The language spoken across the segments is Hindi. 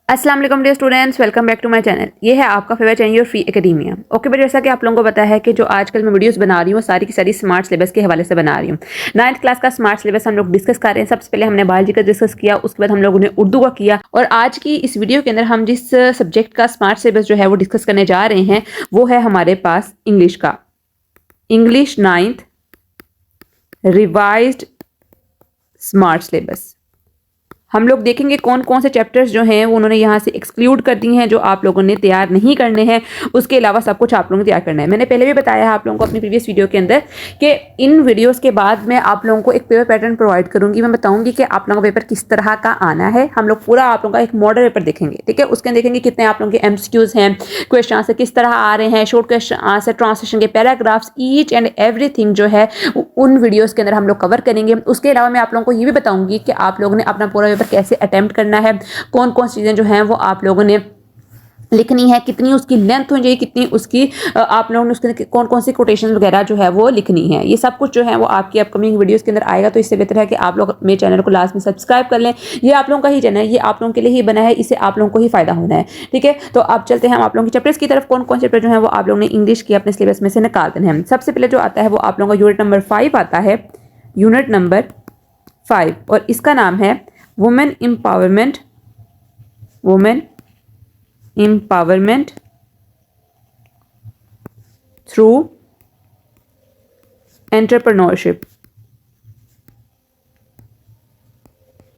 अस्सलाम वालेकुम dear students, welcome back to my channel. ये है आपका favourite channel your free academia. Okay but जैसा कि आप लोगों को पता है कि जो आजकल मैं वीडियोस बना रही हूँ सारी की सारी स्मार्ट सिलेबस के हवाले से बना रही हूँ। 9th क्लास का स्मार्ट सिलेबस हम लोग डिस्कस कर रहे हैं। सबसे पहले हमने बायोलॉजी का डिस्कस किया, उसके बाद हम लोगों ने उर्दू का किया और आज की इस वीडियो के अंदर हम जिस सब्जेक्ट का स्मार्ट सिलेबस जो है वो डिस्कस करने जा रहे हैं वो है हमारे पास इंग्लिश का। English 9th revised smart syllabus. हम लोग देखेंगे कौन कौन से चैप्टर्स जो हैं वो उन्होंने यहाँ से एक्सक्लूड कर दिए हैं, जो आप लोगों ने तैयार नहीं करने हैं। उसके अलावा सब कुछ आप लोगों को तैयार करना है। मैंने पहले भी बताया है आप लोगों को अपनी प्रीवियस वीडियो के अंदर कि इन वीडियोस के बाद मैं आप लोगों को एक पेपर पैटर्न प्रोवाइड करूंगी। मैं बताऊंगी कि आप लोगों का पेपर किस तरह का आना है। हम लोग पूरा आप लोगों का एक मॉडल पेपर देखेंगे, ठीक है। उसके अंदर देखेंगे कितने आप लोगों के MCQs हैं, क्वेश्चन आंसर किस तरह आ रहे हैं, शॉर्ट क्वेश्चन आंसर, ट्रांसलेशन के पैराग्राफ्स, ईच एंड एवरीथिंग जो है उन वीडियोज़ के अंदर हम लोग कवर करेंगे। उसके अलावा मैं आप लोगों को ये भी बताऊंगी कि आप लोगों ने अपना पूरा पेपर कैसे अटेम्प्ट करना है, कौन कौन सी चीज़ें जो हैं वो आप लोगों ने लिखनी है, कितनी उसकी लेंथ हो जाएगी, कितनी उसकी आप लोगों ने उसके कौन कौन सी कोटेशन वगैरह जो है वो लिखनी है। ये सब कुछ जो है वो आपकी अपकमिंग वीडियोस के अंदर आएगा। तो इससे बेहतर है कि आप लोग मेरे चैनल को लास्ट में सब्सक्राइब कर लें। ये आप लोगों का ही चैनल है, ये आप लोगों के लिए ही बना है, इससे आप लोगों को ही फायदा होना है, ठीक है। तो आप चलते हैं हम आप लोगों के चैप्टर्स की तरफ। कौन कौन चैप्टर जो है वो आप लोगों ने इंग्लिश की अपने सिलेबस में से निकाल देने हैं। सबसे पहले जो आता है वो आप लोगों का यूनिट नंबर 5 आता है, यूनिट नंबर 5, और इसका नाम है women empowerment. Women empowerment through entrepreneurship.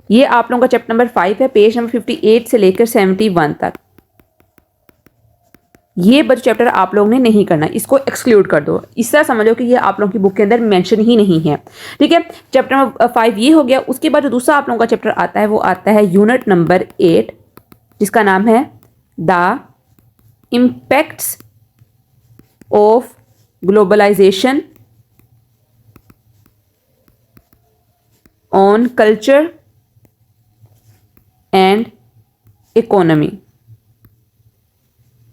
ये आप लोगों का चैप्टर नंबर 5 है, पेज नंबर 58 से लेकर 71 तक। ये बच्चे चैप्टर आप लोगों ने नहीं करना, इसको एक्सक्लूड कर दो। इस तरह समझो कि ये आप लोगों की बुक के अंदर मेंशन ही नहीं है, ठीक है। चैप्टर नंबर 5 ये हो गया। उसके बाद जो दूसरा आप लोगों का चैप्टर आता है वो आता है यूनिट नंबर 8, जिसका नाम है the impacts of globalisation on culture and economy.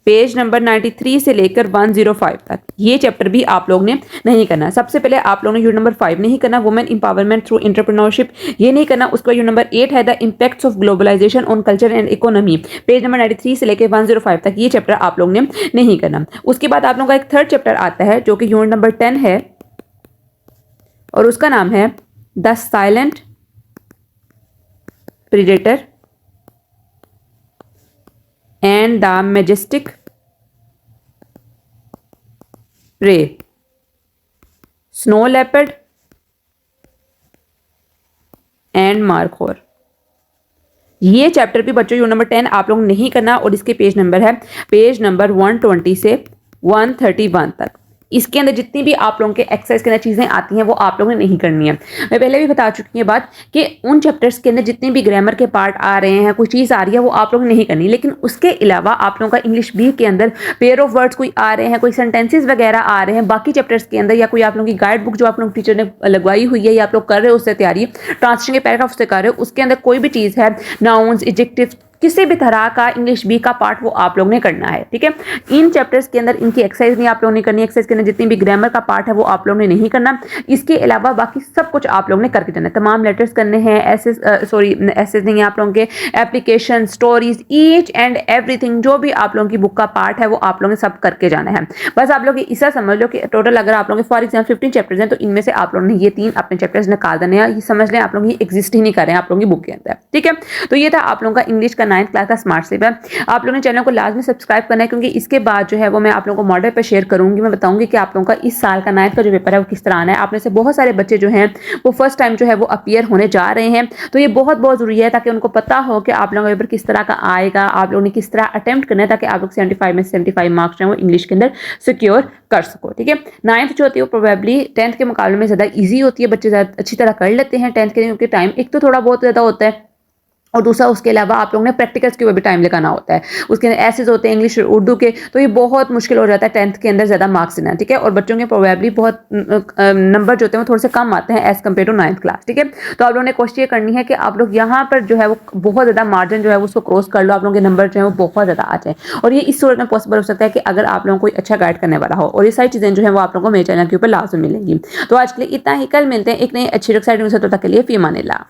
Page number 93 से लेकर 105 तक ये चैप्टर भी आप लोग ने नहीं करना। सबसे पहले आप लोगों ने यूनिट नंबर 5 नहीं करना, वुमेन एम्पावरमेंट थ्रू एंटरप्रेन्योरशिप, ये नहीं करना। उसके बाद यूनिट नंबर 8 है the impacts of globalisation on culture and economy, page number 93 से लेकर 105 तक ये चैप्टर आप लोग ने नहीं करना। उसके बाद आप लोगों का एक थर्ड चैप्टर आता है जो कि यूनिट नंबर 10 है और उसका नाम है the silent predator and the majestic prey, snow leopard and markhor. ये चैप्टर भी बच्चों यूनिट नंबर 10 आप लोग नहीं करना और इसके पेज नंबर है पेज नंबर 120 से 131 तक। इसके अंदर जितनी भी आप लोगों के एक्सरसाइज के अंदर चीज़ें आती हैं वो आप लोगों ने नहीं करनी है। मैं पहले भी बता चुकी हूँ बात कि उन चैप्टर्स के अंदर जितनी भी ग्रामर के पार्ट आ रहे हैं, कोई चीज़ आ रही है वो आप लोगों ने नहीं करनी। लेकिन उसके अलावा आप लोगों का इंग्लिश बी के अंदर पेयर ऑफ वर्ड्स कोई आ रहे हैं, कोई सेंटेंसेस वगैरह आ रहे हैं बाकी चैप्टर्स के अंदर, या कोई आप लोगों की गाइड बुक जो आप लोग टीचर ने लगवाई हुई है या आप लोग कर रहे हो उससे तैयारी, ट्रांसलेशन के पैराग्राफ से कर रहे हो, उसके अंदर कोई भी चीज़ है, नाउन्स, एडजेक्टिव्स, किसी भी तरह का इंग्लिश बी का पार्ट वो आप लोग ने करना है, ठीक है। इन चैप्टर्स के अंदर इनकी एक्सरसाइज नहीं आप लोगों ने करनी। एक्सरसाइज के अंदर जितनी भी ग्रामर का पार्ट है वो आप लोग ने नहीं करना। इसके अलावा बाकी सब कुछ आप लोग ने करके जाना है। तमाम लेटर्स करने हैं, ऐसे नहीं, आप लोगों के application, stories, each and everything जो भी आप लोगों की बुक का पार्ट है वो आप लोगों ने सब करके जाना है। बस आप लोग ऐसा समझ लो कि टोटल अगर आप लोगों के फॉर एग्जाम्पल 15 चैप्टर्स हैं तो इनमें से आप लोगों ने ये 3 अपने चैप्टर्स निकाल देने हैं। ये समझ लें आप लोग ये एग्जिस्ट ही नहीं कर रहे हैं आप लोगों की बुक के अंदर, ठीक है। तो ये था आप लोगों का इंग्लिश का 9th क्लास का स्मार्ट सिलेबस। आप लोगों ने चैनल को लाजमी सब्सक्राइब करना है क्योंकि इसके बाद जो है वो मैं आप लोगों को मॉडल पर शेयर करूंगी। मैं बताऊंगी कि आप लोगों का इस साल का 9th का जो पेपर है वो किस तरह आना है। आप में से बहुत सारे बच्चे जो हैं वो फर्स्ट टाइम जो है वो अपीयर होने जा रहे हैं, तो ये बहुत बहुत जरूरी है ताकि उनको पता हो कि आप लोगों का पेपर किस तरह का आएगा, आप लोगों ने किस तरह अटेम्प्ट करना है, ताकि आप लोग 75 में 75 मार्क्स जो है वो इंग्लिश के अंदर सिक्योर कर सको, ठीक है। 9th जो होती है वो प्रोबेबली 10th के मुकाबले में ज़्यादा ईजी होती है, बच्चे ज़्यादा अच्छी तरह कर लेते हैं 10th के, क्योंकि टाइम एक तो थोड़ा बहुत ज़्यादा होता है और दूसरा उसके अलावा आप लोगों ने प्रैक्टिकल्स के ऊपर भी टाइम लगाना होता है। उसके अंदर एसेज होते हैं इंग्लिश और उर्दू के, तो ये बहुत मुश्किल हो जाता है 10th के अंदर ज़्यादा मार्क्स देना, ठीक है। और बच्चों के प्रोबेबली बहुत नंबर जो होते हैं वो थोड़े से कम आते हैं as compare to 9th class, ठीक है। तो आप लोगों ने कोशिश ये करनी है कि आप लोग यहाँ पर जो है वो बहुत ज़्यादा मार्जिन जो है उसको क्रॉस कर लो, आप लोगों के नंबर जो है वो बहुत ज़्यादा आ जाए। और ये इस सूरत में पॉसिबल हो सकता है कि अगर आप लोगों को कोई अच्छा गाइड करने वाला हो, और ये सारी चीज़ें जो है वो आप लोगों को मेरे चैनल के ऊपर लाजमी मिलेंगी। तो आज के लिए इतना ही, कल मिलते हैं एक नई अच्छी एक्साइटिंग से, तब तक के लिए फी अमानिल्लाह।